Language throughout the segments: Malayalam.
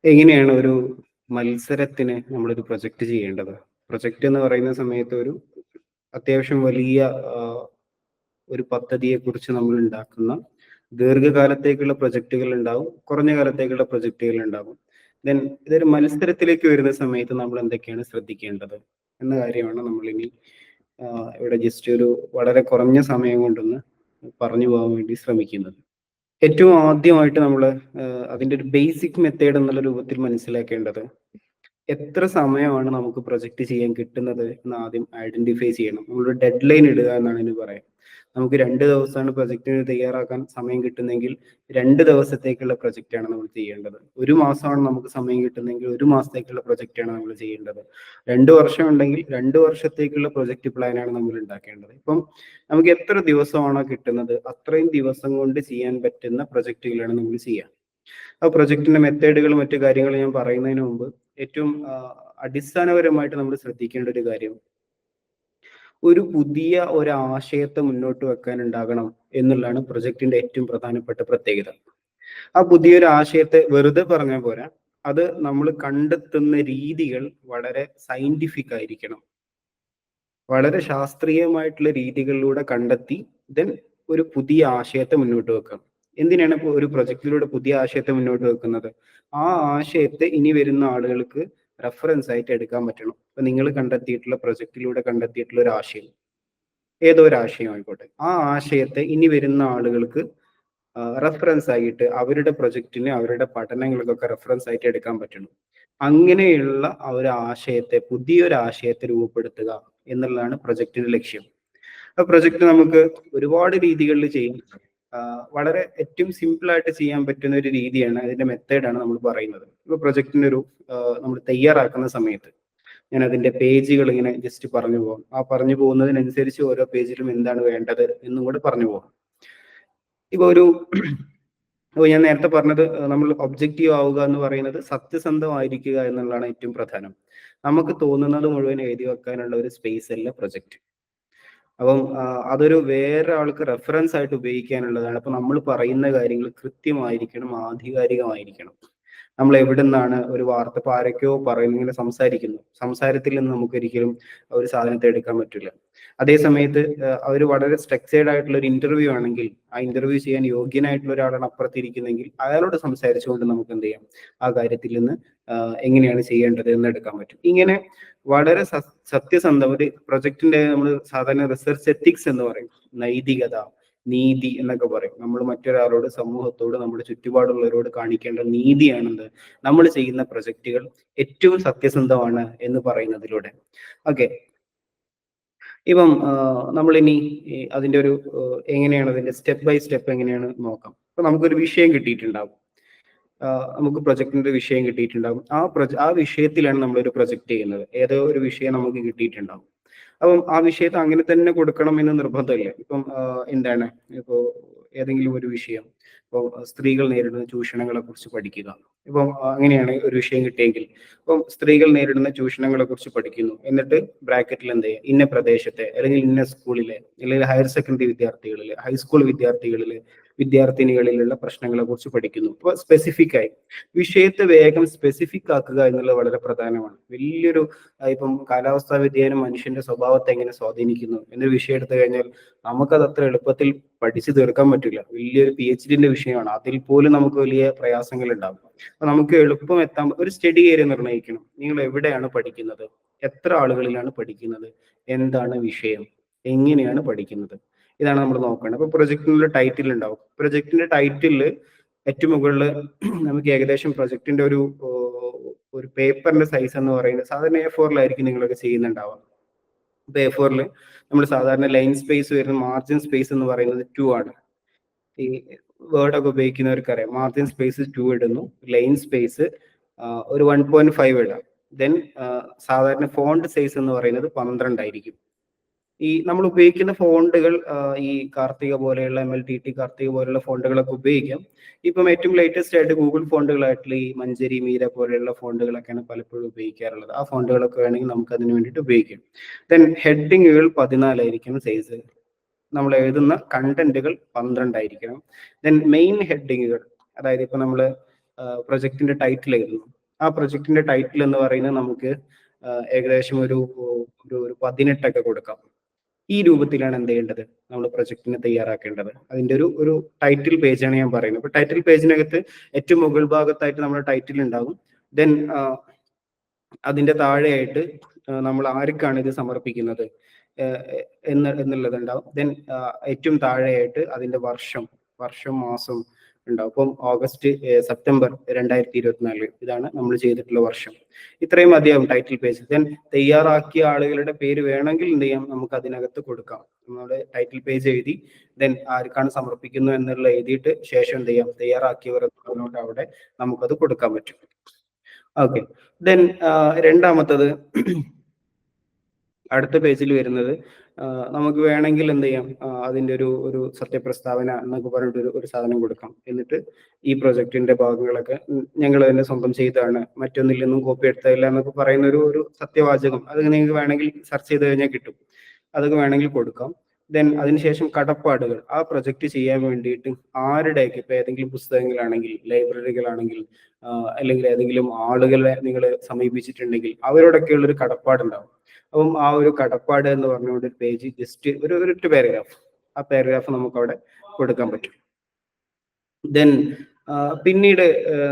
എങ്ങനെയാണ് ഒരു മത്സരത്തിന് നമ്മളൊരു പ്രൊജക്റ്റ് ചെയ്യേണ്ടത്? പ്രൊജക്റ്റ് എന്ന് പറയുന്ന സമയത്ത് ഒരു അത്യാവശ്യം വലിയ ആഹ്, ഒരു പദ്ധതിയെക്കുറിച്ച് നമ്മൾ ഉണ്ടാക്കുന്ന ദീർഘകാലത്തേക്കുള്ള പ്രൊജക്റ്റുകൾ ഉണ്ടാവും. കുറഞ്ഞ കാലത്തേക്കുള്ള പ്രൊജക്റ്റുകൾ ഉണ്ടാകും. ദെൻ ഇതൊരു മത്സരത്തിലേക്ക് വരുന്ന സമയത്ത് നമ്മൾ എന്തൊക്കെയാണ് ശ്രദ്ധിക്കേണ്ടത് എന്ന കാര്യമാണ് നമ്മളിനി ഇവിടെ ജസ്റ്റ് ഒരു വളരെ കുറഞ്ഞ സമയം കൊണ്ടൊന്ന് പറഞ്ഞു പോകാൻ വേണ്ടി ശ്രമിക്കുന്നത്. ഏറ്റവും ആദ്യമായിട്ട് നമ്മള് അതിന്റെ ഒരു ബേസിക് മെത്തേഡ് എന്നുള്ള രൂപത്തിൽ മനസ്സിലാക്കേണ്ടത്, എത്ര സമയമാണ് നമുക്ക് പ്രൊജക്റ്റ് ചെയ്യാൻ കിട്ടുന്നത് എന്ന് ആദ്യം ഐഡന്റിഫൈ ചെയ്യണം. നമ്മളൊരു ഡെഡ്ലൈൻ ഇടുക എന്നാണ് ഇതിന് പറയാം. നമുക്ക് 2 ദിവസമാണ് പ്രൊജക്റ്റിന് തയ്യാറാക്കാൻ സമയം കിട്ടുന്നതെങ്കിൽ 2 ദിവസത്തേക്കുള്ള പ്രൊജക്റ്റാണ് നമ്മൾ ചെയ്യേണ്ടത്. 1 മാസമാണ് നമുക്ക് സമയം കിട്ടുന്നതെങ്കിൽ 1 മാസത്തേക്കുള്ള പ്രൊജക്റ്റാണ് നമ്മൾ ചെയ്യേണ്ടത്. 2 വർഷം ഉണ്ടെങ്കിൽ 2 വർഷത്തേക്കുള്ള പ്രൊജക്റ്റ് പ്ലാനാണ് നമ്മൾ ഉണ്ടാക്കേണ്ടത്. ഇപ്പം നമുക്ക് എത്ര ദിവസമാണോ കിട്ടുന്നത് അത്രയും ദിവസം കൊണ്ട് ചെയ്യാൻ പറ്റുന്ന പ്രൊജക്റ്റുകളാണ് നമ്മൾ ചെയ്യുക. ആ പ്രൊജക്ടിന്റെ മെത്തേഡുകൾ മറ്റു കാര്യങ്ങൾ ഞാൻ പറയുന്നതിന് മുമ്പ് ഏറ്റവും അടിസ്ഥാനപരമായിട്ട് നമ്മൾ ശ്രദ്ധിക്കേണ്ട ഒരു കാര്യം, ഒരു പുതിയ ഒരു ആശയത്തെ മുന്നോട്ട് വെക്കാൻ ഉണ്ടാകണം എന്നുള്ളതാണ് പ്രൊജക്ടിന്റെ ഏറ്റവും പ്രധാനപ്പെട്ട പ്രത്യേകത. ആ പുതിയൊരു ആശയത്തെ വെറുതെ പറഞ്ഞാൽ പോരാ, അത് നമ്മൾ കണ്ടെത്തുന്ന രീതികൾ വളരെ സയന്റിഫിക് ആയിരിക്കണം. വളരെ ശാസ്ത്രീയമായിട്ടുള്ള രീതികളിലൂടെ കണ്ടെത്തി ദെൻ ഒരു പുതിയ ആശയത്തെ മുന്നോട്ട് വെക്കണം. എന്തിനാണ് ഇപ്പൊ ഒരു പ്രൊജക്റ്റിലൂടെ പുതിയ ആശയത്തെ മുന്നോട്ട് വെക്കുന്നത്? ആ ആശയത്തെ ഇനി വരുന്ന ആളുകൾക്ക് റെഫറൻസ് ആയിട്ട് എടുക്കാൻ പറ്റണം. ഇപ്പൊ നിങ്ങൾ കണ്ടെത്തിയിട്ടുള്ള പ്രൊജക്റ്റിലൂടെ കണ്ടെത്തിയിട്ടുള്ള ഒരു ആശയം, ഏതോ ഒരു ആശയം ആയിക്കോട്ടെ, ആ ആശയത്തെ ഇനി വരുന്ന ആളുകൾക്ക് റെഫറൻസ് ആയിട്ട് അവരുടെ പ്രൊജക്റ്റിന് അവരുടെ പഠനങ്ങൾക്കൊക്കെ റെഫറൻസ് ആയിട്ട് എടുക്കാൻ പറ്റണം. അങ്ങനെയുള്ള ആ ഒരു ആശയത്തെ, പുതിയൊരു ആശയത്തെ രൂപപ്പെടുത്തുക എന്നുള്ളതാണ് പ്രൊജക്ടിന്റെ ലക്ഷ്യം. ആ പ്രൊജക്ട് നമുക്ക് ഒരുപാട് രീതികളിൽ ചെയ്യും. വളരെ ഏറ്റവും സിമ്പിൾ ആയിട്ട് ചെയ്യാൻ പറ്റുന്ന ഒരു രീതിയാണ്, അതിന്റെ മെത്തേഡാണ് നമ്മൾ പറയുന്നത്. ഇപ്പൊ പ്രൊജക്ടിന്റെ ഒരു നമ്മൾ തയ്യാറാക്കുന്ന സമയത്ത് ഞാൻ അതിന്റെ പേജുകൾ ഇങ്ങനെ ജസ്റ്റ് പറഞ്ഞു പോകാം. ആ പറഞ്ഞു പോകുന്നതിനനുസരിച്ച് ഓരോ പേജിലും എന്താണ് വേണ്ടത് എന്നും കൂടെ പറഞ്ഞു പോകാം. ഇപ്പൊ ഒരു അപ്പോൾ ഞാൻ നേരത്തെ പറഞ്ഞത്, നമ്മൾ ഒബ്ജക്റ്റീവ് ആവുക എന്ന് പറയുന്നത് സത്യസന്ധമായിരിക്കുക എന്നുള്ളതാണ് ഏറ്റവും പ്രധാനം. നമുക്ക് തോന്നുന്നത് മുഴുവൻ എഴുതി വെക്കാനുള്ള ഒരു സ്പേസ് അല്ല പ്രൊജക്റ്റ്. അപ്പം അതൊരു വേറെ ആൾക്ക് റെഫറൻസ് ആയിട്ട് ഉപയോഗിക്കാനുള്ളതാണ്. അപ്പൊ നമ്മൾ പറയുന്ന കാര്യങ്ങൾ കൃത്യമായിരിക്കണം, ആധികാരികമായിരിക്കണം. നമ്മൾ എവിടെ നിന്നാണ് ഒരു വാർത്ത, ഇപ്പൊ ആരൊക്കെയോ പറയുന്നു, ഇങ്ങനെ സംസാരിക്കുന്നു, സംസാരത്തിൽ നിന്ന് നമുക്ക് ഒരിക്കലും ഒരു സാധനത്തെ എടുക്കാൻ പറ്റില്ല. അതേ സമയത്ത് അവർ വളരെ സ്ട്രക്ചേർഡ് ആയിട്ടുള്ള ഒരു ഇന്റർവ്യൂ ആണെങ്കിൽ, ആ ഇന്റർവ്യൂ ചെയ്യാൻ യോഗ്യനായിട്ടുള്ള ഒരാളാണ് അപ്പുറത്തിരിക്കുന്നെങ്കിൽ അയാളോട് സംസാരിച്ചുകൊണ്ട് നമുക്ക് എന്ത് ചെയ്യാം, ആ കാര്യത്തിൽ നിന്ന് എങ്ങനെയാണ് ചെയ്യേണ്ടത് എന്ന് എടുക്കാൻ പറ്റും. ഇങ്ങനെ വളരെ സത്യസന്ധം ഒരു പ്രൊജക്ടിന്റെ, നമ്മൾ സാധാരണ റിസർച്ച് എത്തിക്സ് എന്ന് പറയും, നൈതികത, നീതി എന്നൊക്കെ പറയും. നമ്മൾ മറ്റൊരാളോട്, സമൂഹത്തോട്, നമ്മുടെ ചുറ്റുപാടുള്ളവരോട് കാണിക്കേണ്ട നീതിയാണെന്ത്, നമ്മൾ ചെയ്യുന്ന പ്രൊജക്റ്റുകൾ ഏറ്റവും സത്യസന്ധമാണ് എന്ന് പറയുന്നതിലൂടെ. ഓക്കെ, ഇപ്പം നമ്മളിനി അതിന്റെ ഒരു എങ്ങനെയാണ് അതിന്റെ സ്റ്റെപ്പ് ബൈ സ്റ്റെപ്പ് എങ്ങനെയാണ് നോക്കാം. അപ്പൊ നമുക്കൊരു വിഷയം കിട്ടിയിട്ടുണ്ടാവും, നമുക്ക് പ്രൊജക്ടിന്റെ വിഷയം കിട്ടിയിട്ടുണ്ടാകും. ആ വിഷയത്തിലാണ് നമ്മളൊരു പ്രൊജക്ട് ചെയ്യുന്നത്. ഏതോ ഒരു വിഷയം നമുക്ക് കിട്ടിയിട്ടുണ്ടാകും. അപ്പം ആ വിഷയത്തെ അങ്ങനെ തന്നെ കൊടുക്കണം എന്ന് നിർബന്ധമില്ല. ഇപ്പം എന്താണ്, ഇപ്പോ ഏതെങ്കിലും ഒരു വിഷയം, ഇപ്പോൾ സ്ത്രീകൾ നേരിടുന്ന ചൂഷണങ്ങളെ കുറിച്ച് പഠിക്കുക. ഇപ്പം അങ്ങനെയാണ് ഒരു വിഷയം കിട്ടിയെങ്കിൽ, ഇപ്പം സ്ത്രീകൾ നേരിടുന്ന ചൂഷണങ്ങളെ കുറിച്ച് പഠിക്കുന്നു, എന്നിട്ട് ബ്രാക്കറ്റിൽ എന്ത് ചെയ്യുക, ഇന്ന പ്രദേശത്തെ അല്ലെങ്കിൽ ഇന്ന സ്കൂളിലെ അല്ലെങ്കിൽ ഹയർ സെക്കൻഡറി വിദ്യാർത്ഥികളിലെ, ഹൈസ്കൂൾ വിദ്യാർത്ഥികളിലെ, വിദ്യാർത്ഥിനികളിലുള്ള പ്രശ്നങ്ങളെ കുറിച്ച് പഠിക്കുന്നു. ഇപ്പൊ സ്പെസിഫിക് ആയി വിഷയത്തെ വേഗം സ്പെസിഫിക് ആക്കുക എന്നുള്ളത് വളരെ പ്രധാനമാണ്. വലിയൊരു ഇപ്പം കാലാവസ്ഥാ വ്യതിയാനം മനുഷ്യന്റെ സ്വഭാവത്തെ എങ്ങനെ സ്വാധീനിക്കുന്നു എന്നൊരു വിഷയം എടുത്തു കഴിഞ്ഞാൽ നമുക്കത് അത്ര എളുപ്പത്തിൽ പഠിച്ചു തീർക്കാൻ പറ്റില്ല. വലിയൊരു PhDന്റെ വിഷയമാണ്, അതിൽ പോലും നമുക്ക് വലിയ പ്രയാസങ്ങൾ ഉണ്ടാകും. അപ്പൊ നമുക്ക് എളുപ്പം എത്താൻ ഒരു സ്റ്റഡി ഏരിയ നിർണ്ണയിക്കണം. നിങ്ങൾ എവിടെയാണ് പഠിക്കുന്നത്, എത്ര ആളുകളിലാണ് പഠിക്കുന്നത്, എന്താണ് വിഷയം, എങ്ങനെയാണ് പഠിക്കുന്നത്, ഇതാണ് നമ്മൾ നോക്കേണ്ടത്. അപ്പൊ പ്രൊജക്ടിനുള്ള ടൈറ്റിൽ ഉണ്ടാവും. പ്രൊജക്ടിന്റെ ടൈറ്റിൽ ഏറ്റവും മുകളിൽ നമുക്ക് ഏകദേശം പ്രൊജക്ടിന്റെ ഒരു പേപ്പറിന്റെ സൈസ് എന്ന് പറയുന്നത് സാധാരണ A4 നിങ്ങളൊക്കെ ചെയ്യുന്നുണ്ടാവുക. ഇപ്പൊ A4 നമ്മൾ സാധാരണ ലൈൻ സ്പേസ് വരുന്ന മാർജിൻ സ്പേസ് എന്ന് പറയുന്നത് 2 ആണ്. ഈ വേർഡ് ഒക്കെ ഉപയോഗിക്കുന്നവർക്കറിയാം, മാർജിൻ സ്പേസ് 2 ഇടുന്നു, ലൈൻ സ്പേസ് ഒരു 1.5 ഇടാം. ദെൻ സാധാരണ ഫോണ്ട് സൈസ് എന്ന് പറയുന്നത് 12 ആയിരിക്കും. ഈ നമ്മൾ ഉപയോഗിക്കുന്ന ഫോണ്ടുകൾ ഈ കാർത്തിക പോലെയുള്ള MLTT കാർത്തിക പോലെയുള്ള ഫോണ്ടുകളൊക്കെ ഉപയോഗിക്കാം. ഇപ്പം ഏറ്റവും ലേറ്റസ്റ്റ് ആയിട്ട് ഗൂഗിൾ ഫോണ്ടുകളായിട്ടുള്ള ഈ മഞ്ചരി, മീര പോലെയുള്ള ഫോണ്ടുകളൊക്കെയാണ് പലപ്പോഴും ഉപയോഗിക്കാറുള്ളത്. ആ ഫോണ്ടുകളൊക്കെ വേണമെങ്കിൽ നമുക്ക് അതിന് വേണ്ടിയിട്ട് ഉപയോഗിക്കാം. ദെൻ ഹെഡിങ്ങുകൾ 14 ആയിരിക്കണം സൈസ്. നമ്മൾ എഴുതുന്ന കണ്ടന്റുകൾ 12 ആയിരിക്കണം. ദെൻ മെയിൻ ഹെഡിങ്ങുകൾ, അതായത് ഇപ്പൊ നമ്മൾ പ്രൊജക്ടിന്റെ ടൈറ്റിൽ എഴുതുന്നു. ആ പ്രൊജക്ടിന്റെ ടൈറ്റിൽ എന്ന് പറയുന്നത് നമുക്ക് ഏകദേശം ഒരു 18 കൊടുക്കാം. ഈ രൂപത്തിലാണ് എന്ത് ചെയ്യേണ്ടത്, നമ്മൾ പ്രൊജക്ടിനെ തയ്യാറാക്കേണ്ടത്. അതിന്റെ ഒരു ടൈറ്റിൽ പേജാണ് ഞാൻ പറയുന്നത്. അപ്പൊ ടൈറ്റിൽ പേജിനകത്ത് ഏറ്റവും മുകൾ ഭാഗത്തായിട്ട് നമ്മുടെ ടൈറ്റിൽ ഉണ്ടാകും. ദെൻ അതിന്റെ താഴെയായിട്ട് നമ്മൾ ആർക്കാണ് ഇത് സമർപ്പിക്കുന്നത് എന്നുള്ളത് ഉണ്ടാവും. ദെൻ ഏറ്റവും താഴെയായിട്ട് അതിന്റെ വർഷം മാസം ഉണ്ടാവും. അപ്പം സെപ്റ്റംബർ 2024 ഇതാണ് നമ്മൾ ചെയ്തിട്ടുള്ള വർഷം. ഇത്രയും മതിയാവും ടൈറ്റിൽ പേജ്. ദെൻ തയ്യാറാക്കിയ ആളുകളുടെ പേര് വേണമെങ്കിൽ എന്ത് ചെയ്യാം, നമുക്ക് അതിനകത്ത് കൊടുക്കാം. നമ്മുടെ ടൈറ്റിൽ പേജ് എഴുതി ദെൻ ആർക്കാണ് സമർപ്പിക്കുന്നു എന്നുള്ള എഴുതിയിട്ട് ശേഷം എന്ത് ചെയ്യാം, തയ്യാറാക്കിയവർ എന്നോട്ട് അവിടെ നമുക്കത് കൊടുക്കാൻ പറ്റും. ഓക്കെ. ദെൻ രണ്ടാമത്തത് അടുത്ത പേജിൽ വരുന്നത് നമുക്ക് വേണമെങ്കിൽ എന്ത് ചെയ്യാം, അതിന്റെ ഒരു സത്യപ്രസ്താവന എന്നൊക്കെ പറഞ്ഞിട്ട് ഒരു സാധനം കൊടുക്കാം. എന്നിട്ട് ഈ പ്രൊജക്ടിന്റെ ഭാഗങ്ങളൊക്കെ ഞങ്ങൾ തന്നെ സ്വന്തം ചെയ്താണ്, മറ്റൊന്നിൽ നിന്നും കോപ്പി എടുത്തതില്ല എന്നൊക്കെ പറയുന്ന ഒരു സത്യവാചകം, അത് നിങ്ങൾക്ക് വേണമെങ്കിൽ സെർച്ച് ചെയ്ത് കഴിഞ്ഞാൽ കിട്ടും. അതൊക്കെ വേണമെങ്കിൽ കൊടുക്കാം. ദെൻ അതിനുശേഷം കടപ്പാടുകൾ, ആ പ്രൊജക്ട് ചെയ്യാൻ വേണ്ടിയിട്ട് ആരുടെയൊക്കെ, ഇപ്പൊ ഏതെങ്കിലും പുസ്തകങ്ങളാണെങ്കിൽ, ലൈബ്രറികളാണെങ്കിൽ, അല്ലെങ്കിൽ ഏതെങ്കിലും ആളുകളെ നിങ്ങൾ സമീപിച്ചിട്ടുണ്ടെങ്കിൽ അവരോടൊക്കെയുള്ള ഒരു കടപ്പാടുണ്ടാവും. അപ്പം ആ ഒരു കടപ്പാട് എന്ന് പറഞ്ഞുകൊണ്ട് ഒരു പേജ് ജസ്റ്റ് ഒരൊറ്റ പാരഗ്രാഫ്, ആ പാരഗ്രാഫ് നമുക്ക് അവിടെ കൊടുക്കാൻ പറ്റും. ദെൻ പിന്നീട്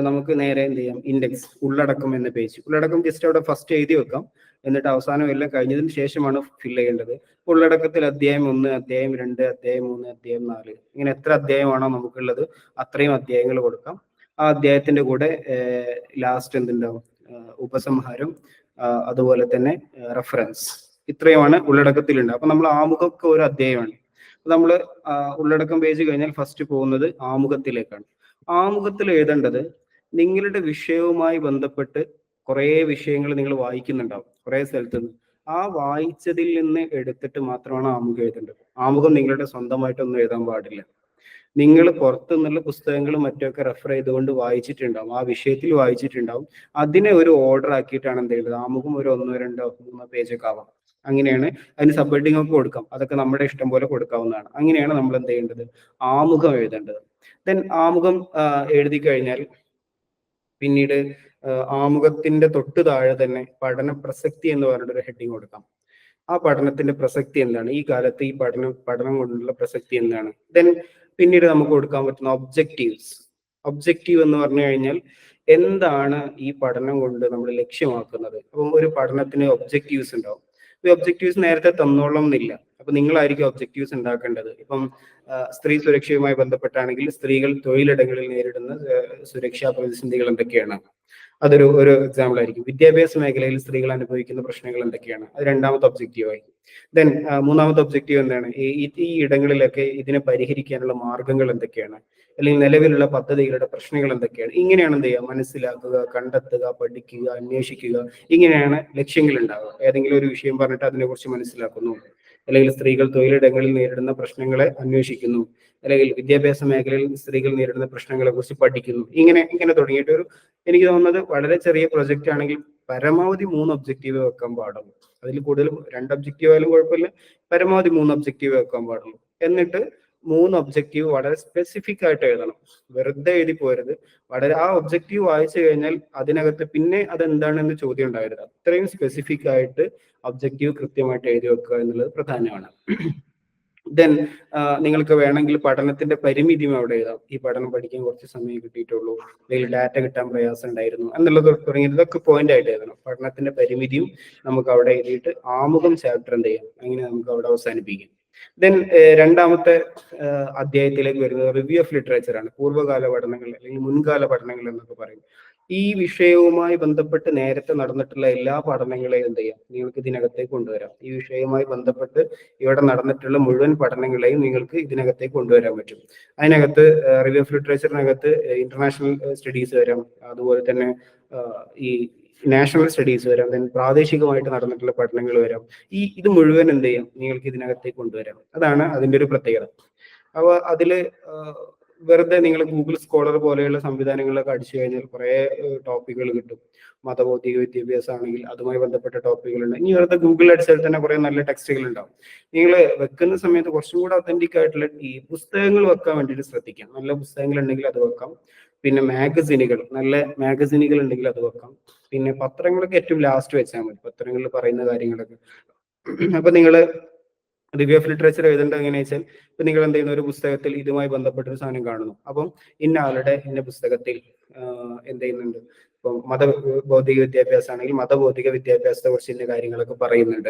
നമുക്ക് നേരെ എന്ത് ചെയ്യാം, ഇൻഡെക്സ്, ഉള്ളടക്കം എന്ന പേജ്. ഉള്ളടക്കം ജസ്റ്റ് അവിടെ ഫസ്റ്റ് എഴുതി വെക്കാം. എന്നിട്ട് അവസാനം എല്ലാം കഴിഞ്ഞതിന് ശേഷമാണ് ഫില്ല് ചെയ്യേണ്ടത്. ഉള്ളടക്കത്തിൽ അധ്യായം 1, അധ്യായം 2, അധ്യായം 3, അധ്യായം 4, ഇങ്ങനെ എത്ര അധ്യായമാണോ നമുക്കുള്ളത് അത്രയും അധ്യായങ്ങൾ കൊടുക്കാം. ആ അധ്യായത്തിന്റെ കൂടെ ലാസ്റ്റ് എന്തുണ്ടാവും, ഉപസംഹാരം, അതുപോലെ തന്നെ റെഫറൻസ്. ഇത്രയുമാണ് ഉള്ളടക്കത്തിലുണ്ട്. അപ്പൊ നമ്മൾ ആമുഖമൊക്കെ ഒരു അധ്യായമാണ്. നമ്മൾ ഉള്ളടക്കം പേജ് കഴിഞ്ഞാൽ ഫസ്റ്റ് പോകുന്നത് ആമുഖത്തിലേക്കാണ്. ആമുഖത്തിൽ എഴുതേണ്ടത് നിങ്ങളുടെ വിഷയവുമായി ബന്ധപ്പെട്ട് കുറേ വിഷയങ്ങൾ നിങ്ങൾ വായിക്കുന്നുണ്ടാവും കുറേ സ്ഥലത്ത് നിന്ന്. ആ വായിച്ചതിൽ നിന്ന് എടുത്തിട്ട് മാത്രമാണ് ആമുഖം എഴുതേണ്ടത്. ആമുഖം നിങ്ങളുടെ സ്വന്തമായിട്ടൊന്നും എഴുതാൻ പാടില്ല. നിങ്ങൾ പുറത്തു നിന്നുള്ള പുസ്തകങ്ങളും മറ്റൊക്കെ റെഫർ ചെയ്തുകൊണ്ട് വായിച്ചിട്ടുണ്ടാവും, ആ വിഷയത്തിൽ വായിച്ചിട്ടുണ്ടാവും. അതിനെ ഒരു ഓർഡർ ആക്കിയിട്ടാണ് എന്ത് ചെയ്യുന്നത്, ആമുഖം ഒരു 1, 2, 3 പേജൊക്കെ ആവാം. അങ്ങനെയാണ്. അതിന് സബ് ഹെഡിങ് ഒക്കെ കൊടുക്കാം, അതൊക്കെ നമ്മുടെ ഇഷ്ടം പോലെ കൊടുക്കാവുന്നതാണ്. അങ്ങനെയാണ് നമ്മൾ എന്ത് ചെയ്യേണ്ടത്, ആമുഖം എഴുതേണ്ടത്. ദെൻ ആമുഖം എഴുതി കഴിഞ്ഞാൽ പിന്നീട് ആമുഖത്തിന്റെ തൊട്ട് താഴെ തന്നെ പഠന പ്രസക്തി എന്ന് പറഞ്ഞിട്ടൊരു ഹെഡിങ് കൊടുക്കാം. ആ പഠനത്തിന്റെ പ്രസക്തി എന്താണ്, ഈ കാലത്ത് ഈ പഠനം കൊണ്ടുള്ള പ്രസക്തി എന്താണ്. ദെൻ പിന്നീട് നമുക്ക് കൊടുക്കാൻ പറ്റുന്ന ഒബ്ജക്റ്റീവ്സ്. ഒബ്ജക്റ്റീവ് എന്ന് പറഞ്ഞു കഴിഞ്ഞാൽ എന്താണ് ഈ പഠനം കൊണ്ട് നമ്മൾ ലക്ഷ്യമാക്കുന്നത്. അപ്പം ഒരു പഠനത്തിന് ഒബ്ജക്റ്റീവ്സ് ഉണ്ടാവും. ഈ ഒബ്ജക്റ്റീവ്സ് നേരത്തെ തന്നോളം എന്നില്ല. അപ്പൊ നിങ്ങളായിരിക്കും ഒബ്ജക്റ്റീവ്സ് ഉണ്ടാക്കേണ്ടത്. ഇപ്പം സ്ത്രീ സുരക്ഷയുമായി ബന്ധപ്പെട്ടാണെങ്കിൽ സ്ത്രീകൾ തൊഴിലിടങ്ങളിൽ നേരിടുന്ന സുരക്ഷാ പ്രതിസന്ധികൾ എന്തൊക്കെയാണ്, അതൊരു എക്സാമ്പിൾ ആയിരിക്കും. വിദ്യാഭ്യാസ മേഖലയിൽ സ്ത്രീകൾ അനുഭവിക്കുന്ന പ്രശ്നങ്ങൾ എന്തൊക്കെയാണ്, അത് രണ്ടാമത്തെ ഒബ്ജക്റ്റീവ് ആയി. ദെൻ മൂന്നാമത്തെ ഒബ്ജക്റ്റീവ് എന്താണ്, ഈ ഇടങ്ങളിലൊക്കെ ഇതിനെ പരിഹരിക്കാനുള്ള മാർഗങ്ങൾ എന്തൊക്കെയാണ്, അല്ലെങ്കിൽ നിലവിലുള്ള പദ്ധതികളുടെ പ്രശ്നങ്ങൾ എന്തൊക്കെയാണ്. ഇങ്ങനെയാണ് എന്ത് ചെയ്യുക, മനസ്സിലാക്കുക, കണ്ടെത്തുക, പഠിക്കുക, അന്വേഷിക്കുക. ഇങ്ങനെയാണ് ലക്ഷ്യങ്ങൾ ഉണ്ടാവുക. ഏതെങ്കിലും ഒരു വിഷയം പറഞ്ഞിട്ട് അതിനെക്കുറിച്ച് മനസ്സിലാക്കുന്നു, അല്ലെങ്കിൽ സ്ത്രീകൾ തൊഴിലിടങ്ങളിൽ നേരിടുന്ന പ്രശ്നങ്ങളെ അന്വേഷിക്കുന്നു, അല്ലെങ്കിൽ വിദ്യാഭ്യാസ മേഖലയിൽ സ്ത്രീകൾ നേരിടുന്ന പ്രശ്നങ്ങളെ കുറിച്ച് പഠിക്കുന്നു. ഇങ്ങനെ തുടങ്ങിയിട്ട് എനിക്ക് തോന്നുന്നത് വളരെ ചെറിയ പ്രൊജക്റ്റ് ആണെങ്കിൽ പരമാവധി 3 ഒബ്ജക്റ്റീവ് വെക്കാൻ പാടുള്ളൂ. അതിൽ കൂടുതൽ 2 ഒബ്ജക്റ്റീവ് ആയാലും കുഴപ്പമില്ല, പരമാവധി 3 ഒബ്ജക്റ്റീവ് വെക്കാൻ പാടുള്ളൂ. എന്നിട്ട് 3 ഒബ്ജക്റ്റീവ് വളരെ സ്പെസിഫിക് ആയിട്ട് എഴുതണം, വെറുതെ എഴുതി പോരുത്. ആ ഒബ്ജക്റ്റീവ് വായിച്ചു കഴിഞ്ഞാൽ അതിനകത്ത് പിന്നെ അതെന്താണെന്ന് ചോദ്യം ഉണ്ടാവരുത്. അത്രയും സ്പെസിഫിക് ആയിട്ട് ഒബ്ജക്റ്റീവ് കൃത്യമായിട്ട് എഴുതി വെക്കുക എന്നുള്ളത് പ്രധാനമാണ്. ദെൻ നിങ്ങൾക്ക് വേണമെങ്കിൽ പഠനത്തിന്റെ പരിമിതിയും അവിടെ എഴുതാം. ഈ പഠനം പഠിക്കാൻ കുറച്ച് സമയം കിട്ടിയിട്ടുള്ളൂ, അല്ലെങ്കിൽ ഡാറ്റ കിട്ടാൻ പ്രയാസം ഉണ്ടായിരുന്നു എന്നുള്ളത് തുടങ്ങിയതൊക്കെ പോയിന്റ് ആയിട്ട് എഴുതണം. പഠനത്തിന്റെ പരിമിതിയും നമുക്ക് അവിടെ എഴുതിയിട്ട് ആമുഖം ചാപ്റ്റർ എന്ത് ചെയ്യാം, അങ്ങനെ നമുക്ക് അവിടെ അവസാനിപ്പിക്കാം. ദെൻ രണ്ടാമത്തെ അധ്യായത്തിലേക്ക് വരുന്നത് റിവ്യൂ ഓഫ് ലിറ്ററേച്ചർ ആണ്. പൂർവ്വകാല പഠനങ്ങൾ അല്ലെങ്കിൽ മുൻകാല പഠനങ്ങൾ എന്നൊക്കെ പറയും. ഈ വിഷയവുമായി ബന്ധപ്പെട്ട് നേരത്തെ നടന്നിട്ടുള്ള എല്ലാ പഠനങ്ങളെയും എന്ത് ചെയ്യാം, നിങ്ങൾക്ക് ഇതിനകത്തേക്ക് കൊണ്ടുവരാം. ഈ വിഷയവുമായി ബന്ധപ്പെട്ട് ഇവിടെ നടന്നിട്ടുള്ള മുഴുവൻ പഠനങ്ങളെയും നിങ്ങൾക്ക് ഇതിനകത്തേക്ക് കൊണ്ടുവരാൻ പറ്റും. അതിനകത്ത് റിവ്യൂ ഓഫ് ലിറ്ററേച്ചറിനകത്ത് ഇന്റർനാഷണൽ സ്റ്റഡീസ് വരാം, അതുപോലെ തന്നെ ഈ നാഷണൽ സ്റ്റഡീസ് വരാം, ദെൻ പ്രാദേശികമായിട്ട് നടന്നിട്ടുള്ള പഠനങ്ങൾ വരാം. ഇത് മുഴുവൻ എന്ത് ചെയ്യാം, നിങ്ങൾക്ക് ഇതിനകത്തേക്ക് കൊണ്ടുവരാം. അതാണ് അതിന്റെ ഒരു പ്രത്യേകത. അപ്പൊ അതില് വെറുതെ നിങ്ങൾ ഗൂഗിൾ സ്കോളർ പോലെയുള്ള സംവിധാനങ്ങളിലൊക്കെ അടിച്ചു കഴിഞ്ഞാൽ കുറെ ടോപ്പിക്കുകൾ കിട്ടും. മതബൗദ്ധിക വിദ്യാഭ്യാസം ആണെങ്കിൽ അതുമായി ബന്ധപ്പെട്ട ടോപ്പിക്കുകളുണ്ട്. ഇനി വെറുതെ ഗൂഗിളിൽ അടിച്ചാൽ തന്നെ കുറെ നല്ല ടെക്സ്റ്റുകൾ ഉണ്ടാവും. നിങ്ങൾ വെക്കുന്ന സമയത്ത് കുറച്ചും കൂടെ ഒത്തന്റിക് ആയിട്ടുള്ള ഈ പുസ്തകങ്ങൾ വെക്കാൻ വേണ്ടിയിട്ട് ശ്രദ്ധിക്കാം. നല്ല പുസ്തകങ്ങൾ ഉണ്ടെങ്കിൽ അത് വെക്കാം. പിന്നെ മാഗസിനുകൾ, നല്ല മാഗസിനുകൾ ഉണ്ടെങ്കിൽ അത് വെക്കാം. പിന്നെ പത്രങ്ങളൊക്കെ ഏറ്റവും ലാസ്റ്റ് വെച്ചാൽ മതി, പത്രങ്ങളിൽ പറയുന്ന കാര്യങ്ങളൊക്കെ. അപ്പൊ നിങ്ങൾ റിവ്യൂ ഓഫ് ലിറ്ററേച്ചർ എഴുതേണ്ടത് എങ്ങനെയാ വെച്ചാൽ, ഇപ്പൊ നിങ്ങൾ എന്ത് ചെയ്യുന്ന ഒരു പുസ്തകത്തിൽ ഇതുമായി ബന്ധപ്പെട്ട ഒരു സാധനം കാണുന്നു, അപ്പം ഇന്ന ആളുടെ ഇന്ന പുസ്തകത്തിൽ എന്ത് ചെയ്യുന്നുണ്ട്, ഇപ്പം ഭൗതിക വിദ്യാഭ്യാസം ആണെങ്കിൽ മതഭൗതിക വിദ്യാഭ്യാസത്തെ കുറിച്ച് ഇന്ന കാര്യങ്ങളൊക്കെ പറയുന്നുണ്ട്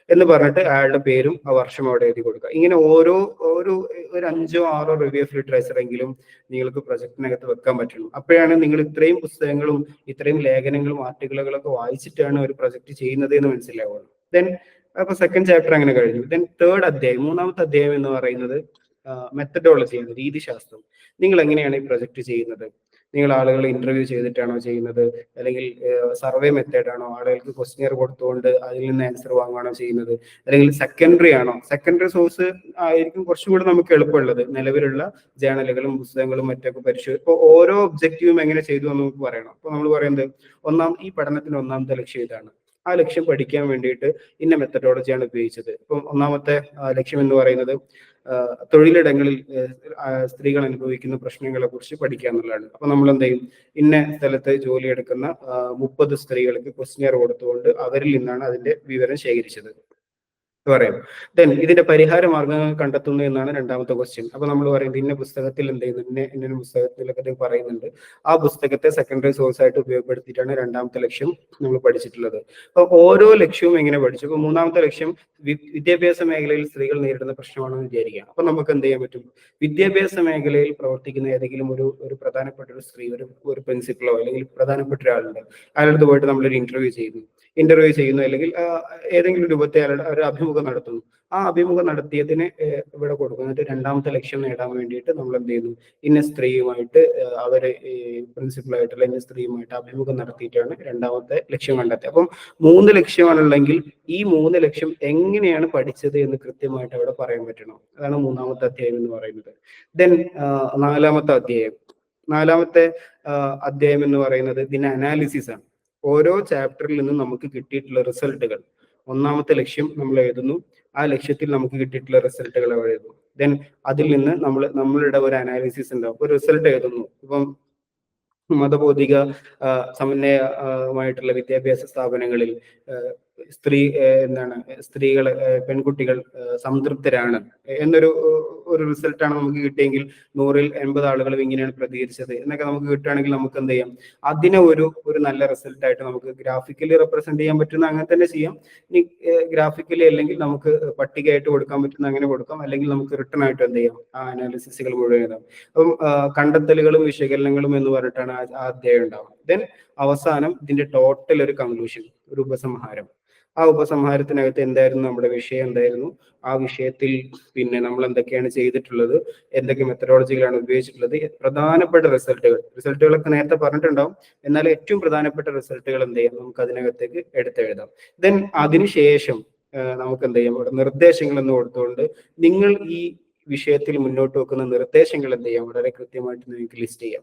എന്ന് പറഞ്ഞിട്ട് അയാളുടെ പേരും ആ വർഷം അവിടെ എഴുതി കൊടുക്കുക. ഇങ്ങനെ ഓരോ ഒരു ഒരു 5-6 റിവ്യൂ ഓഫ് ലിറ്ററേച്ചർ എങ്കിലും നിങ്ങൾക്ക് പ്രൊജക്ടിനകത്ത് വെക്കാൻ പറ്റുള്ളൂ. അപ്പോഴാണ് നിങ്ങൾ ഇത്രയും പുസ്തകങ്ങളും ഇത്രയും ലേഖനങ്ങളും ആർട്ടിക്കിളുകളൊക്കെ വായിച്ചിട്ടാണ് ഒരു പ്രൊജക്ട് ചെയ്യുന്നത് എന്ന് മനസ്സിലാവുള്ളൂ. ദെൻ അപ്പൊ സെക്കൻഡ് ചാപ്റ്റർ അങ്ങനെ കഴിഞ്ഞു. ദെൻ തേർഡ് അധ്യായം, മൂന്നാമത്തെ അധ്യായം എന്ന് പറയുന്നത് മെത്തഡോളജിയാണ്, രീതിശാസ്ത്രം. നിങ്ങൾ എങ്ങനെയാണ് ഈ പ്രൊജക്ട് ചെയ്യുന്നത്? നിങ്ങൾ ആളുകളെ ഇന്റർവ്യൂ ചെയ്തിട്ടാണോ ചെയ്യുന്നത്, അല്ലെങ്കിൽ സർവേ മെത്തേഡാണോ, ആളുകൾക്ക് ക്വസ്റ്റ്യൻ കൊടുത്തുകൊണ്ട് അതിൽ നിന്ന് ആൻസർ വാങ്ങുകയാണോ ചെയ്യുന്നത്, അല്ലെങ്കിൽ സെക്കൻഡറി ആണോ? സെക്കൻഡറി സോഴ്സ് ആയിരിക്കും കുറച്ചും കൂടെ നമുക്ക് എളുപ്പമുള്ളത്, നിലവിലുള്ള ജേണലുകളും പുസ്തകങ്ങളും മറ്റൊക്കെ പരിശോധിച്ച്. ഇപ്പോൾ ഓരോ ഒബ്ജക്റ്റീവും എങ്ങനെ ചെയ്തു എന്ന് നമുക്ക് പറയണം. അപ്പൊ നമ്മൾ പറയുന്നത് ഈ പഠനത്തിന് ഒന്നാമത്തെ ലക്ഷ്യം ഇതാണ്, ആ ലക്ഷ്യം പഠിക്കാൻ വേണ്ടിയിട്ട് ഇന്ന മെത്തഡോളജിയാണ് ഉപയോഗിച്ചത്. ഇപ്പം ഒന്നാമത്തെ ലക്ഷ്യം എന്ന് പറയുന്നത് തൊഴിലിടങ്ങളിൽ സ്ത്രീകൾ അനുഭവിക്കുന്ന പ്രശ്നങ്ങളെ കുറിച്ച് പഠിക്കുക എന്നുള്ളതാണ്. അപ്പൊ നമ്മൾ എന്ത് ചെയ്യും, ഇന്ന സ്ഥലത്ത് ജോലി എടുക്കുന്ന 30 സ്ത്രീകൾക്ക് ക്വസ്റ്റ്യൻ കൊടുത്തുകൊണ്ട് അവരിൽ നിന്നാണ് അതിന്റെ വിവരം ശേഖരിച്ചത് പറയാം. ദെൻ ഇതിന്റെ പരിഹാര മാർഗങ്ങൾ കണ്ടെത്തുന്നു എന്നാണ് രണ്ടാമത്തെ ക്വസ്റ്റ്യൻ. അപ്പൊ നമ്മൾ പറയുന്നത് ഇന്ന പുസ്തകത്തിൽ എന്ത് ചെയ്യുന്നു, ഇന്ന പുസ്തകത്തിലൊക്കെ ഇത് പറയുന്നുണ്ട്, ആ പുസ്തകത്തെ സെക്കൻഡറി സോഴ്സ് ആയിട്ട് ഉപയോഗപ്പെടുത്തിയിട്ടാണ് രണ്ടാമത്തെ ലക്ഷ്യം നമ്മൾ പഠിച്ചിട്ടുള്ളത്. അപ്പൊ ഓരോ ലക്ഷ്യവും എങ്ങനെ പഠിച്ചു. അപ്പൊ മൂന്നാമത്തെ ലക്ഷ്യം വിദ്യാഭ്യാസ മേഖലയിൽ സ്ത്രീകൾ നേരിടുന്ന പ്രശ്നമാണെന്ന് വിചാരിക്കുക. അപ്പൊ നമുക്ക് എന്ത് ചെയ്യാൻ പറ്റും, വിദ്യാഭ്യാസ മേഖലയിൽ പ്രവർത്തിക്കുന്ന ഏതെങ്കിലും ഒരു പ്രധാനപ്പെട്ട ഒരു സ്ത്രീ, ഒരു പ്രിൻസിപ്പളോ അല്ലെങ്കിൽ പ്രധാനപ്പെട്ട ഒരാളുണ്ട്, അയാളുടെ പോയിട്ട് നമ്മളൊരു ഇന്റർവ്യൂ ചെയ്യുന്നു, അല്ലെങ്കിൽ ഏതെങ്കിലും രൂപത്തെ ഒരു അഭിമുഖം നടത്തുന്നു. ആ അഭിമുഖം നടത്തിയതിന് ഇവിടെ കൊടുക്കുന്നത് രണ്ടാമത്തെ ലക്ഷ്യം നേടാൻ വേണ്ടിയിട്ട് നമ്മൾ എന്ത് ചെയ്യുന്നു, ഇന്ന സ്ത്രീയുമായിട്ട് അവരെ പ്രിൻസിപ്പളായിട്ടുള്ള ഇന്ന സ്ത്രീയുമായിട്ട് അഭിമുഖം നടത്തിയിട്ടാണ് രണ്ടാമത്തെ ലക്ഷ്യം കണ്ടെത്തിയത്. അപ്പം 3 ലക്ഷ്യമാണുള്ളെങ്കിൽ ഈ 3 ലക്ഷ്യം എങ്ങനെയാണ് പഠിച്ചത് എന്ന് കൃത്യമായിട്ട് അവിടെ പറയാൻ പറ്റണം. അതാണ് മൂന്നാമത്തെ അധ്യായം എന്ന് പറയുന്നത്. ദെൻ നാലാമത്തെ അധ്യായം എന്ന് പറയുന്നത് ഇതിന്റെ അനാലിസിസ് ആണ്. ഓരോ ചാപ്റ്ററിൽ നിന്നും നമുക്ക് കിട്ടിയിട്ടുള്ള റിസൾട്ടുകൾ, ഒന്നാമത്തെ ലക്ഷ്യം നമ്മൾ എഴുതുന്നു, ആ ലക്ഷ്യത്തിൽ നമുക്ക് കിട്ടിയിട്ടുള്ള റിസൾട്ടുകൾ എഴുതുന്നു. ദെൻ അതിൽ നിന്ന് നമ്മളുടെ ഒരു അനാലിസിസ് ഉണ്ടാവും, ഒരു റിസൾട്ട് എഴുതുന്നു. ഇപ്പം മതബോധിക സമന്വയമായിട്ടുള്ള വിദ്യാഭ്യാസ സ്ഥാപനങ്ങളിൽ സ്ത്രീകൾ, പെൺകുട്ടികൾ സംതൃപ്തരാണ് എന്നൊരു റിസൾട്ടാണ് നമുക്ക് കിട്ടിയെങ്കിൽ 100-ൽ 80 ആളുകളും ഇങ്ങനെയാണ് പ്രതികരിച്ചത് എന്നൊക്കെ നമുക്ക് കിട്ടുകയാണെങ്കിൽ നമുക്ക് എന്ത് ചെയ്യാം, അതിനെ ഒരു നല്ല റിസൾട്ട് ആയിട്ട് നമുക്ക് ഗ്രാഫിക്കലി റെപ്രസെന്റ് ചെയ്യാൻ പറ്റുന്ന അങ്ങനെ തന്നെ ചെയ്യാം. ഇനി ഗ്രാഫിക്കലി അല്ലെങ്കിൽ നമുക്ക് പട്ടികയായിട്ട് കൊടുക്കാൻ പറ്റുന്ന അങ്ങനെ കൊടുക്കാം, അല്ലെങ്കിൽ നമുക്ക് റിട്ടേൺ ആയിട്ട് എന്ത് ചെയ്യാം, ആ അനാലിസിസുകൾ മുഴുവൻ എഴുതാം. അപ്പം കണ്ടെത്തലുകളും വിശകലനങ്ങളും എന്ന് പറഞ്ഞിട്ടാണ് ആ അധ്യായം ഉണ്ടാവും. ദെൻ അവസാനം ഇതിന്റെ ടോട്ടൽ ഒരു കൺക്ലൂഷൻ, ഒരു ഉപസംഹാരം. ആ ഉപസംഹാരത്തിനകത്ത് എന്തായിരുന്നു നമ്മുടെ വിഷയം, എന്തായിരുന്നു ആ വിഷയത്തിൽ, പിന്നെ നമ്മൾ എന്തൊക്കെയാണ് ചെയ്തിട്ടുള്ളത്, എന്തൊക്കെ മെത്തഡോളജികളാണ് ഉപയോഗിച്ചിട്ടുള്ളത്, പ്രധാനപ്പെട്ട റിസൾട്ടുകളൊക്കെ നേരത്തെ പറഞ്ഞിട്ടുണ്ടാവും, എന്നാൽ ഏറ്റവും പ്രധാനപ്പെട്ട റിസൾട്ടുകൾ എന്ത് ചെയ്യാം, നമുക്ക് അതിനകത്തേക്ക് എടുത്തെഴുതാം. ദെൻ അതിനുശേഷം നമുക്ക് എന്ത് ചെയ്യാം, ഇവിടെ നിർദ്ദേശങ്ങൾ എന്ന് കൊടുത്തുകൊണ്ട് നിങ്ങൾ ഈ വിഷയത്തിൽ മുന്നോട്ട് വെക്കുന്ന നിർദ്ദേശങ്ങൾ എന്ത് ചെയ്യാം, വളരെ കൃത്യമായിട്ട് നിങ്ങൾക്ക് ലിസ്റ്റ് ചെയ്യാം.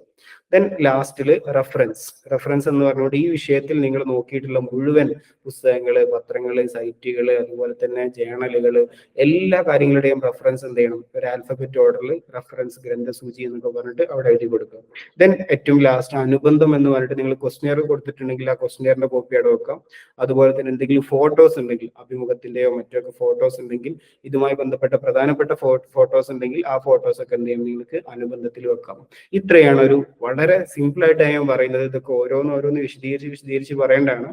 ദെൻ ലാസ്റ്റില് റെഫറൻസ് എന്ന് പറഞ്ഞുകൊണ്ട് ഈ വിഷയത്തിൽ നിങ്ങൾ നോക്കിയിട്ടുള്ള മുഴുവൻ പുസ്തകങ്ങള്, പത്രങ്ങള്, സൈറ്റുകള്, അതുപോലെ തന്നെ ജേണലുകള്, എല്ലാ കാര്യങ്ങളുടെയും റെഫറൻസ് എന്ത് ചെയ്യണം, ഒരു ആൽഫബറ്റ് ഓർഡറിൽ റെഫറൻസ് ഗ്രന്ഥസൂചി എന്നൊക്കെ പറഞ്ഞിട്ട് അവിടെ എഴുതി കൊടുക്കുക. ദെൻ ഏറ്റവും ലാസ്റ്റ് അനുബന്ധം എന്ന് പറഞ്ഞിട്ട് നിങ്ങൾ ക്വസ്റ്റ്യർ കൊടുത്തിട്ടുണ്ടെങ്കിൽ ആ ക്വസ്റ്റ്യറിന്റെ കോപ്പി അവിടെ വെക്കാം. അതുപോലെ തന്നെ എന്തെങ്കിലും ഫോട്ടോസ് ഉണ്ടെങ്കിൽ, അഭിമുഖത്തിന്റെയോ മറ്റൊക്കെ ഫോട്ടോസ് ഉണ്ടെങ്കിൽ, ഇതുമായി ബന്ധപ്പെട്ട പ്രധാനപ്പെട്ട ഫോട്ടോസ് ഉണ്ടെങ്കിൽ ആ ഫോട്ടോസ് ഒക്കെ എന്ത് ചെയ്യും, നിങ്ങൾക്ക് അനുബന്ധത്തിൽ വെക്കാം. ഇത്രയാണ് ഒരു വളരെ സിമ്പിൾ ആയിട്ടാണ് ഞാൻ പറയുന്നത്. ഇതൊക്കെ ഓരോന്ന് വിശദീകരിച്ച് പറയേണ്ടതാണ്.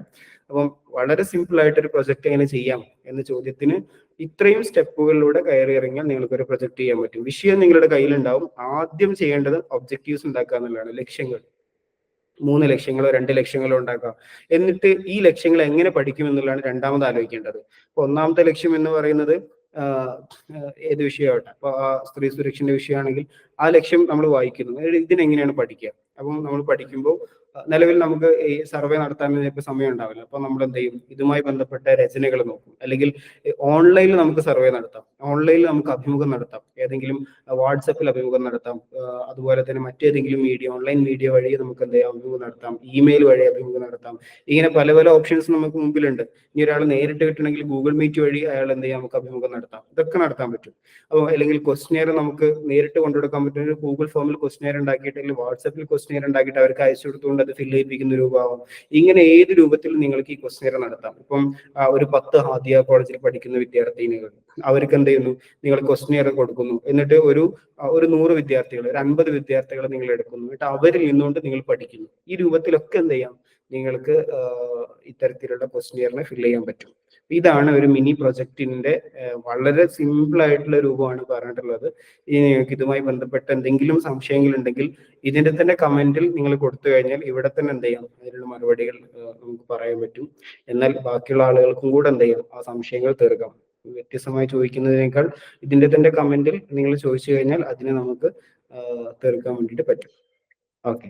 അപ്പം വളരെ സിമ്പിൾ ആയിട്ട് ഒരു പ്രൊജക്ട് എങ്ങനെ ചെയ്യാം എന്ന ചോദ്യത്തിന് ഇത്രയും സ്റ്റെപ്പുകളിലൂടെ കയറി ഇറങ്ങിയാൽ നിങ്ങൾക്ക് ഒരു പ്രൊജക്ട് ചെയ്യാൻ പറ്റും. വിഷയം നിങ്ങളുടെ കയ്യിലുണ്ടാവും. ആദ്യം ചെയ്യേണ്ടത് ഒബ്ജക്റ്റീവ്സ് ഉണ്ടാക്കുക എന്നുള്ളതാണ്. ലക്ഷ്യങ്ങൾ 3 ലക്ഷ്യങ്ങളോ 2 ലക്ഷ്യങ്ങളോ ഉണ്ടാക്കാം. എന്നിട്ട് ഈ ലക്ഷ്യങ്ങൾ എങ്ങനെ പഠിക്കും എന്നുള്ളതാണ് രണ്ടാമത് ആലോചിക്കേണ്ടത്. അപ്പൊ ഒന്നാമത്തെ ലക്ഷ്യം എന്ന് പറയുന്നത് ഏത് വിഷയമാവട്ടെ, അപ്പൊ സ്ത്രീ സുരക്ഷന്റെ വിഷയമാണെങ്കിൽ ആ ലക്ഷ്യം നമ്മൾ വായിക്കുന്നു, ഇതിനെങ്ങനെയാണ് പഠിക്കുക. അപ്പം നമ്മൾ പഠിക്കുമ്പോൾ നിലവിൽ നമുക്ക് ഈ സർവേ നടത്താൻ ഇപ്പൊ സമയം ഉണ്ടാവില്ല. അപ്പൊ നമ്മൾ എന്ത് ചെയ്യും, ഇതുമായി ബന്ധപ്പെട്ട രചനകൾ നോക്കും, അല്ലെങ്കിൽ ഓൺലൈനിൽ നമുക്ക് സർവേ നടത്താം. ഓൺലൈനിൽ നമുക്ക് അഭിമുഖം നടത്താം, ഏതെങ്കിലും വാട്സപ്പിൽ അഭിമുഖം നടത്താം, അതുപോലെ തന്നെ മറ്റേതെങ്കിലും മീഡിയ, ഓൺലൈൻ മീഡിയ വഴി നമുക്ക് എന്ത് ചെയ്യാം, അഭിമുഖം നടത്താം, ഇമെയിൽ വഴി അഭിമുഖം നടത്താം. ഇങ്ങനെ പല പല ഓപ്ഷൻസ് നമുക്ക് മുമ്പിലുണ്ട്. ഇനി ഒരാൾ നേരിട്ട് കിട്ടണമെങ്കിൽ ഗൂഗിൾ മീറ്റ് വഴി അയാൾ എന്ത് ചെയ്യാം, നമുക്ക് അഭിമുഖം നടത്താം. ഇതൊക്കെ നടത്താൻ പറ്റും. അപ്പോൾ അല്ലെങ്കിൽ ക്വസ്റ്റ്യനെയർ നമുക്ക് നേരിട്ട് കൊണ്ടുകൊടുക്കാൻ പറ്റുന്ന ഒരു ഗൂഗിൾ ഫോമിൽ ക്വസ്റ്റ്യനെയർ ഉണ്ടാക്കിയിട്ട് അല്ലെങ്കിൽ വാട്സപ്പിൽ ക്വസ്റ്റ്യനെയർ ഉണ്ടാക്കിയിട്ട് അവർക്ക് അയച്ചു കൊടുത്തുകൊണ്ട് അത് ഫില്ല് ചെയ്യിപ്പിക്കുന്ന രൂപമാവും. ഇങ്ങനെ ഏത് രൂപത്തിൽ നിങ്ങൾക്ക് ഈ ക്വസ്റ്റ്യനെയർ നടത്താം. ഇപ്പം ഒരു 10 ഹാദിയ കോളേജിൽ പഠിക്കുന്ന വിദ്യാർത്ഥിനികൾ, അവർക്ക് എന്ത് ചെയ്യുന്നു, നിങ്ങൾ ക്വസ്റ്റ്യനെയർ കൊടുക്കുന്നു, എന്നിട്ട് ഒരു 100 വിദ്യാർത്ഥികൾ, ഒരു 50 വിദ്യാർത്ഥികളെ നിങ്ങൾ എടുക്കുന്നു, എന്നിട്ട് അവരിൽ നിന്നുകൊണ്ട് നിങ്ങൾ പഠിക്കുന്നു. ഈ രൂപത്തിലൊക്കെ എന്ത് ചെയ്യാം, നിങ്ങൾക്ക് ഇത്തരത്തിലുള്ള ക്വസ്റ്റ്യനെയറിനെ ഫില്ല് ചെയ്യാൻ പറ്റും. ഇതാണ് ഒരു മിനി പ്രൊജക്ടിന്റെ വളരെ സിമ്പിൾ ആയിട്ടുള്ള രൂപമാണ് പറഞ്ഞിട്ടുള്ളത്. ഇനി നിങ്ങൾക്ക് ഇതുമായി ബന്ധപ്പെട്ട എന്തെങ്കിലും സംശയങ്ങൾ ഉണ്ടെങ്കിൽ ഇതിന്റെ തന്നെ കമന്റിൽ നിങ്ങൾ കൊടുത്തു കഴിഞ്ഞാൽ ഇവിടെ തന്നെ എന്ത് ചെയ്യാം, അതിനുള്ള മറുപടികൾ നമുക്ക് പറയാൻ പറ്റും. എന്നാൽ ബാക്കിയുള്ള ആളുകൾക്കും കൂടെ എന്ത് ചെയ്യാം, ആ സംശയങ്ങൾ തീർക്കാം. വ്യത്യസ്തമായി ചോദിക്കുന്നതിനേക്കാൾ ഇതിന്റെ തന്നെ കമന്റിൽ നിങ്ങൾ ചോദിച്ചു കഴിഞ്ഞാൽ അതിനെ നമുക്ക് തീർക്കാൻ വേണ്ടിയിട്ട് പറ്റും. ഓക്കെ.